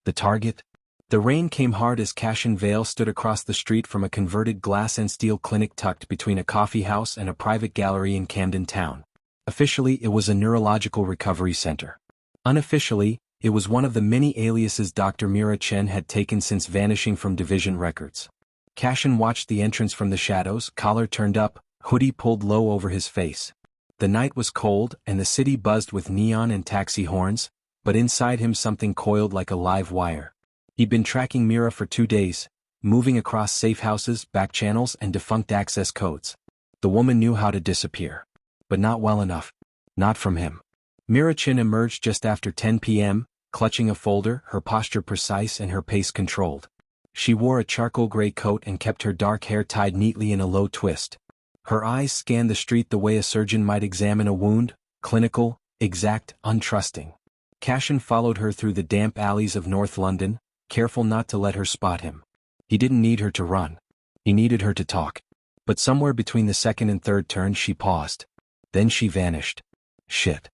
The target? The rain came hard as Cashin Vale stood across the street from a converted glass and steel clinic tucked between a coffee house and a private gallery in Camden Town. Officially, it was a neurological recovery center. Unofficially, it was one of the many aliases Dr. Mira Chen had taken since vanishing from division records. Cashin watched the entrance from the shadows, collar turned up, hoodie pulled low over his face. The night was cold and the city buzzed with neon and taxi horns, but inside him something coiled like a live wire. He'd been tracking Mira for 2 days, moving across safe houses, back channels, and defunct access codes. The woman knew how to disappear. But not well enough. Not from him. Mira Chen emerged just after 10 p.m., clutching a folder, her posture precise and her pace controlled. She wore a charcoal gray coat and kept her dark hair tied neatly in a low twist. Her eyes scanned the street the way a surgeon might examine a wound, clinical, exact, untrusting. Cashin followed her through the damp alleys of North London, careful not to let her spot him. He didn't need her to run. He needed her to talk. But somewhere between the second and third turn she paused. Then she vanished. Shit.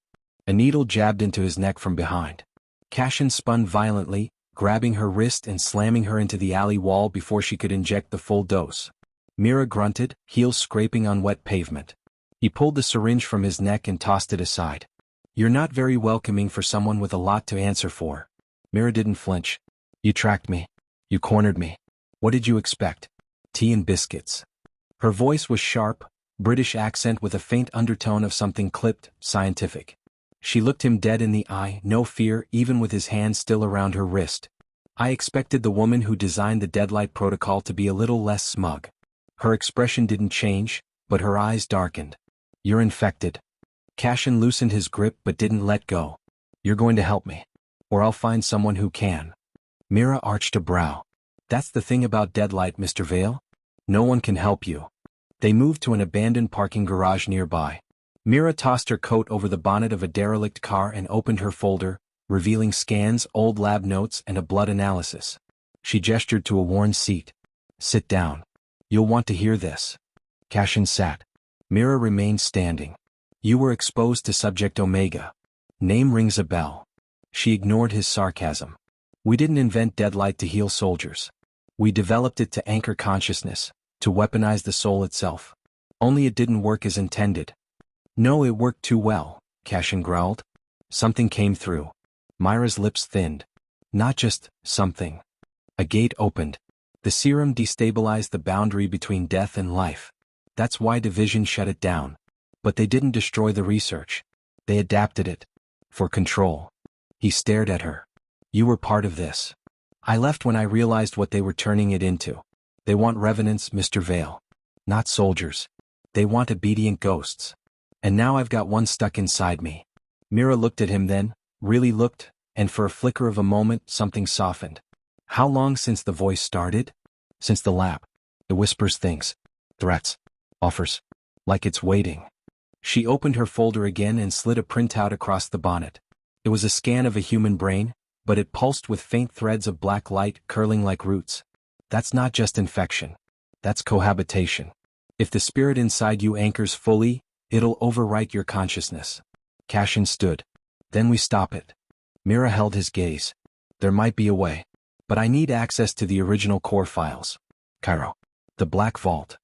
A needle jabbed into his neck from behind. Cashin spun violently, grabbing her wrist and slamming her into the alley wall before she could inject the full dose. Mira grunted, heels scraping on wet pavement. He pulled the syringe from his neck and tossed it aside. You're not very welcoming for someone with a lot to answer for. Mira didn't flinch. You tracked me. You cornered me. What did you expect? Tea and biscuits. Her voice was sharp, British accent with a faint undertone of something clipped, scientific. She looked him dead in the eye, no fear even with his hand still around her wrist. I expected the woman who designed the Deadlight Protocol to be a little less smug. Her expression didn't change, but her eyes darkened. You're infected. Cashin loosened his grip but didn't let go. You're going to help me. Or I'll find someone who can. Mira arched a brow. That's the thing about Deadlight, Mr. Vale. No one can help you. They moved to an abandoned parking garage nearby. Mira tossed her coat over the bonnet of a derelict car and opened her folder, revealing scans, old lab notes, and a blood analysis. She gestured to a worn seat. Sit down. You'll want to hear this. Cashin sat. Mira remained standing. You were exposed to Subject Omega. Name rings a bell. She ignored his sarcasm. We didn't invent Deadlight to heal soldiers. We developed it to anchor consciousness, to weaponize the soul itself. Only it didn't work as intended. No, it worked too well, Cashin growled. Something came through. Mira's lips thinned. Not just something. A gate opened. The serum destabilized the boundary between death and life. That's why Division shut it down. But they didn't destroy the research. They adapted it. For control. He stared at her. You were part of this. I left when I realized what they were turning it into. They want revenants, Mr. Vale. Not soldiers. They want obedient ghosts. And now I've got one stuck inside me. Mira looked at him then, really looked, and for a flicker of a moment something softened. How long since the voice started? Since the lab. It whispers things. Threats. Offers. Like it's waiting. She opened her folder again and slid a printout across the bonnet. It was a scan of a human brain, but it pulsed with faint threads of black light curling like roots. That's not just infection. That's cohabitation. If the spirit inside you anchors fully, it'll overwrite your consciousness. Cashin stood. Then we stop it. Mira held his gaze. There might be a way. But I need access to the original core files. Cairo. The Black Vault.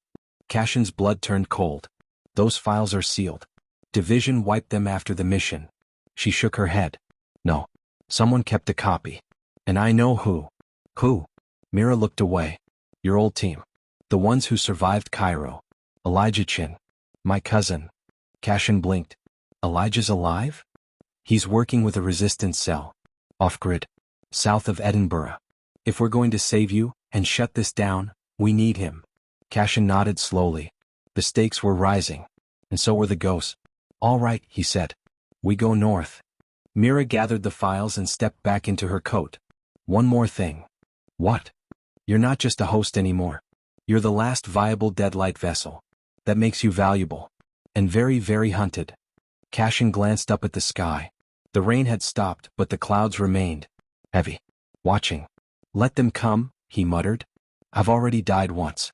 Cashin's blood turned cold. Those files are sealed. Division wiped them after the mission. She shook her head. No. Someone kept a copy. And I know who. Who? Mira looked away. Your old team. The ones who survived Cairo. Elijah Chin. My cousin. Cashin blinked. Elijah's alive? He's working with a resistance cell. Off-grid. South of Edinburgh. If we're going to save you, and shut this down, we need him. Cashin nodded slowly. The stakes were rising. And so were the ghosts. All right, he said. We go north. Mira gathered the files and stepped back into her coat. One more thing. What? You're not just a host anymore. You're the last viable Deadlight vessel. That makes you valuable. And very, very hunted. Cashin glanced up at the sky. The rain had stopped, but the clouds remained. Heavy. Watching. Let them come, he muttered. I've already died once.